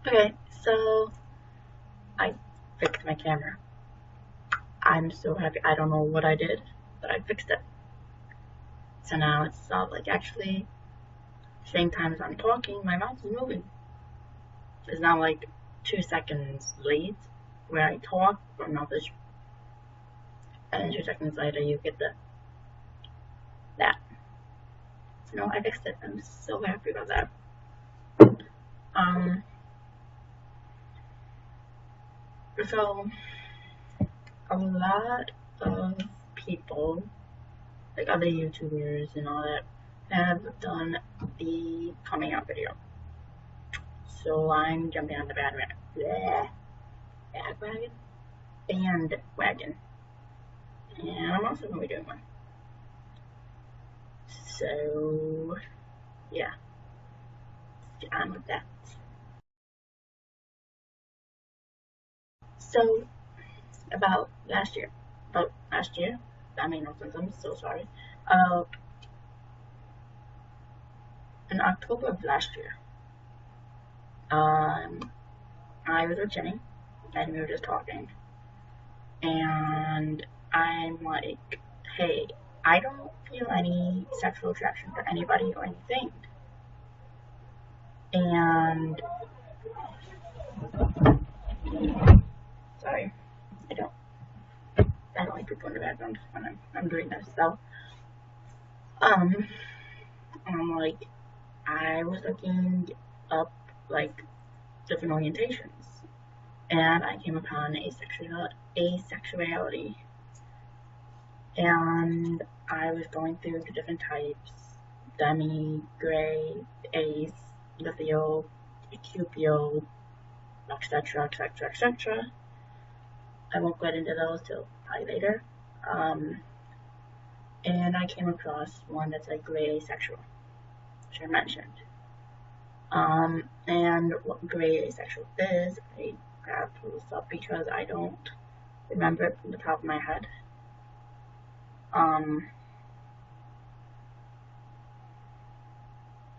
Okay, so I fixed my camera. I'm so happy. I don't know what I did, but I fixed it. So now it's like actually, same time as I'm talking, my mouth is moving. It's not like 2 seconds late where I talk, my mouth is, and then 2 seconds later you get that. So no, I fixed it. I'm so happy about that. Um, so a lot of people, like other YouTubers and all that, have done the coming out video. So I'm jumping on the bandwagon, bandwagon, and I'm also gonna be doing one. So yeah, let's get on with that. So about last year, that made no sense. I'm so sorry. Uh, in October of last year, um, I was with Jenny, and we were just talking, and I'm like, hey, I don't feel any sexual attraction for anybody or anything. And sorry, I don't I don't like people in the background when I'm doing this. So um I'm like I was looking up like different orientations, and I came upon asexuality, and I was going through the different types: demi, gray, ace, lithial, cupio, etc., etc., etc. I won't get into those till probably later. Um, and I came across one that's like gray asexual, which I mentioned. And what gray asexual is, I gotta pull this up because I don't remember it from the top of my head. Um,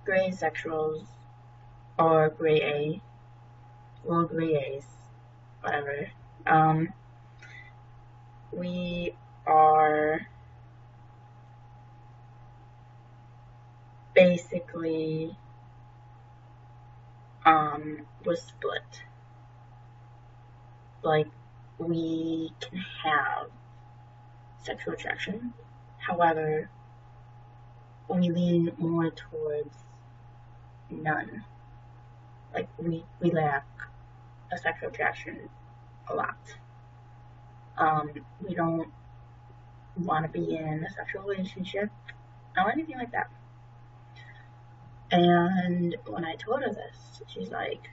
Gray asexuals or gray A, or gray A's, whatever. Um, we are basically was split. Like we can have sexual attraction, however, we lean more towards none. Like we lack a sexual attraction a lot. We don't want to be in a sexual relationship or anything like that. And when I told her this, she's like,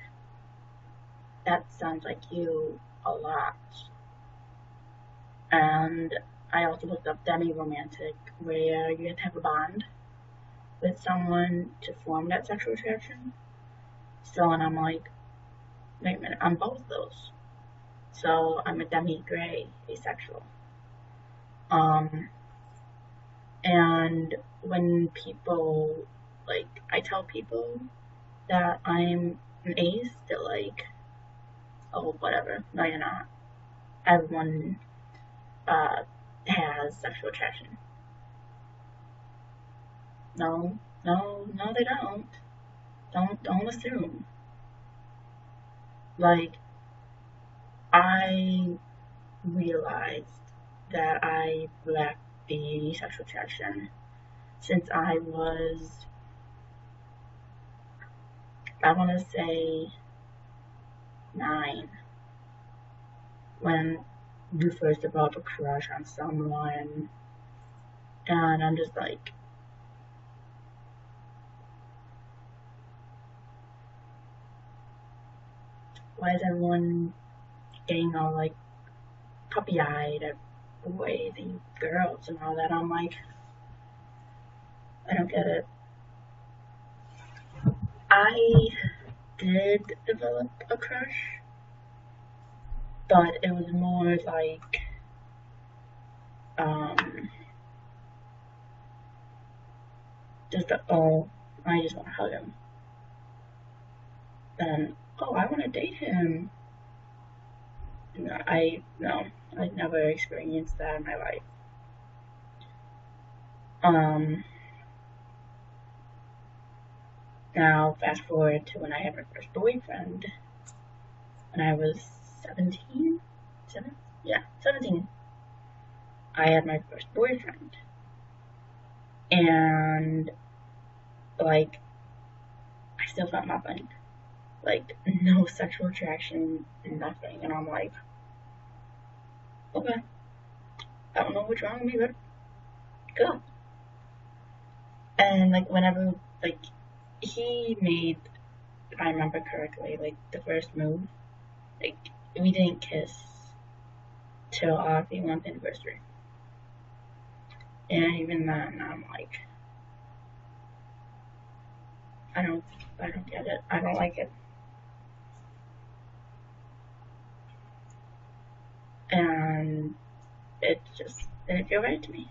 that sounds like you a lot. And I also looked up demi-romantic, where you have to have a bond with someone to form that sexual attraction. So, and I'm like, wait a minute, I'm both those. So I'm a demi-gray asexual. Um, and when people, like, I tell people that I'm an ace, they're like, oh, whatever, no, you're not. Everyone uh, has sexual attraction. No, no, no, they don't. Don't assume. Like, I realized that I lacked the sexual attraction since I want to say 9, when you first develop a crush on someone, and I'm just like, why is everyone getting all like puppy eyed at boys and girls and all that? I'm like, I don't get it. I did develop a crush, but it was more like, um, just, oh, I just want to hug him. then, oh, I want to date him. No, I never experienced that in my life. Now fast forward to when I had my first boyfriend when I was 17. 17. I had my first boyfriend, and like I still felt nothing, like no sexual attraction, nothing, and I'm like, okay, I don't know what's wrong with me, but go. And like whenever like he made, if I remember correctly, like the first move, like we didn't kiss till our 3-month anniversary. And even then, I'm like, I don't get it. I don't like it. And it just didn't feel right to me.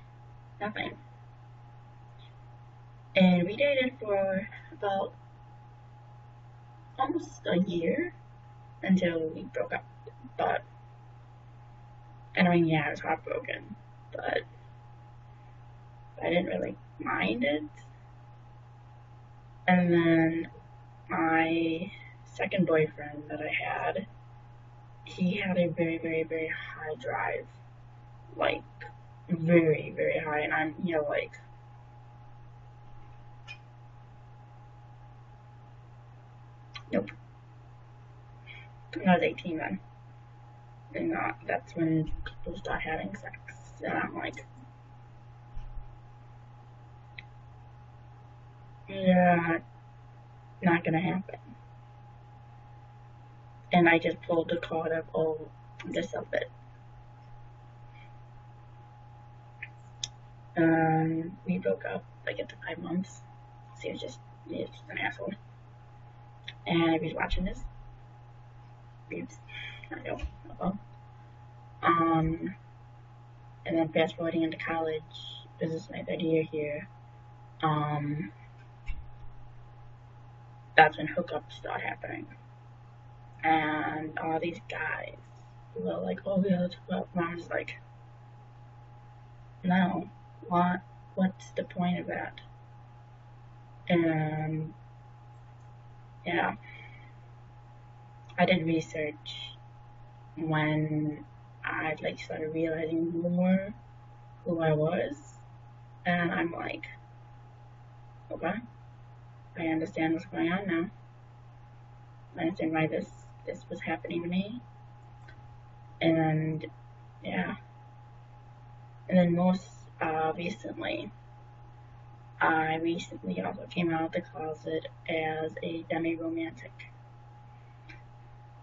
Nothing. And we dated for about almost a year until we broke up. But, and I mean, yeah, I was heartbroken, but I didn't really mind it. And then my second boyfriend that I had, he had a very, very, very high drive. Like, very, very high. And I'm, like, nope. I was 18 then. And that's when people start having sex. And I'm like, yeah, not gonna happen. And I just pulled the card of, oh, just of it. We broke up like after 5 months. So he was just an asshole. And if he's watching this, oops, I don't know. And then fast forwarding into college, this is my third year here. That's when hookups start happening. And all these guys who are like, oh yeah, let's hook up. And I'm just like, no, what's the point of that? And yeah, I did research when I like started realizing more who I was, and I'm like, okay, I understand what's going on now. I understand why this was happening to me, and yeah. And then most recently, I recently also came out of the closet as a demi-romantic.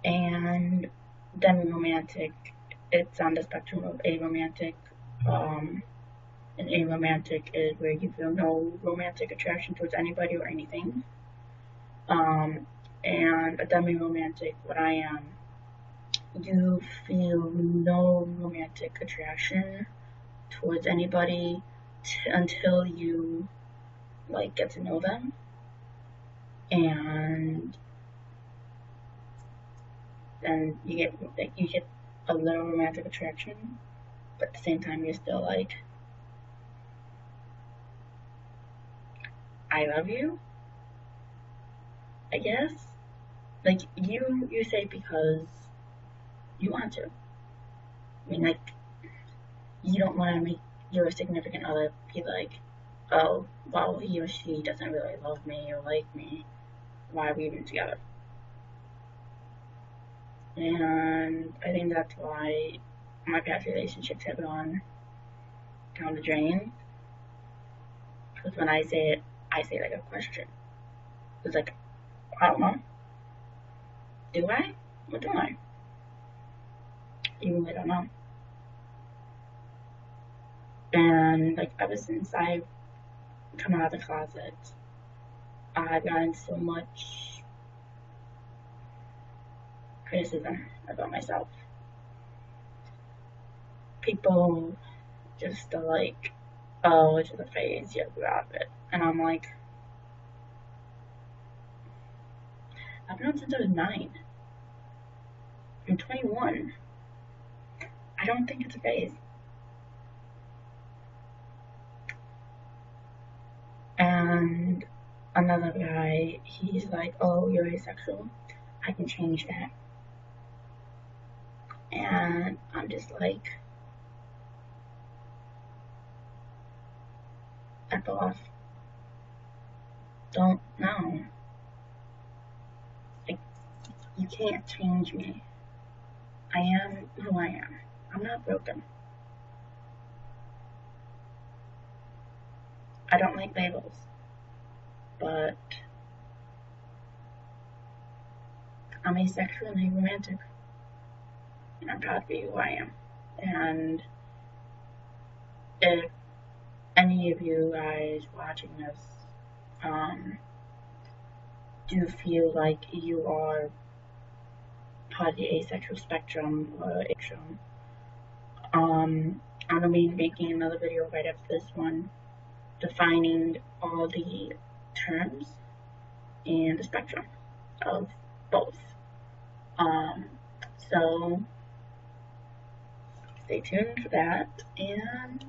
And demi-romantic, it's on the spectrum of aromantic. An aromantic is where you feel no romantic attraction towards anybody or anything. And a demi-romantic, what I am, you feel no romantic attraction towards anybody until you like get to know them, and then you get a little romantic attraction, but at the same time you're still like, I love you, I guess. Like you say because you want to. I mean, like, you don't want to make your significant other be like, oh, well, he or she doesn't really love me or like me. Why are we even together? And I think that's why my past relationships have gone down the drain. Because when I say it, I say like a question. It's like, I don't know. Do I? What do I? You really don't know. And like ever since I've come out of the closet, I've gotten so much criticism about myself. People just are like, oh, it's just a phase, you grew out of it. And I'm like, I've known since I was 9. I'm 21. I don't think it's a phase. And another guy, he's like, oh, you're asexual. I can change that. And I'm just like, F off. Don't know. Like, you can't change me. I am who I am. I'm not broken. I don't like labels, but I'm asexual and aromantic, and I'm proud to be who I am. And if any of you guys watching this do feel like you are part of the asexual spectrum or spectrum, I'm gonna be making another video right after this one, defining all the terms and the spectrum of both. So stay tuned for that, and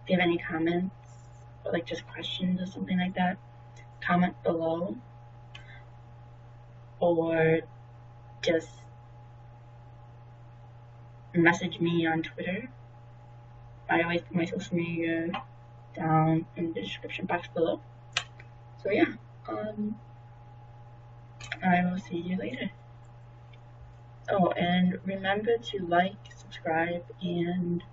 if you have any comments or like just questions or something like that, comment below, or just message me on Twitter. I always put my social media down in the description box below. So yeah, I will see you later. Oh, and remember to like, subscribe, and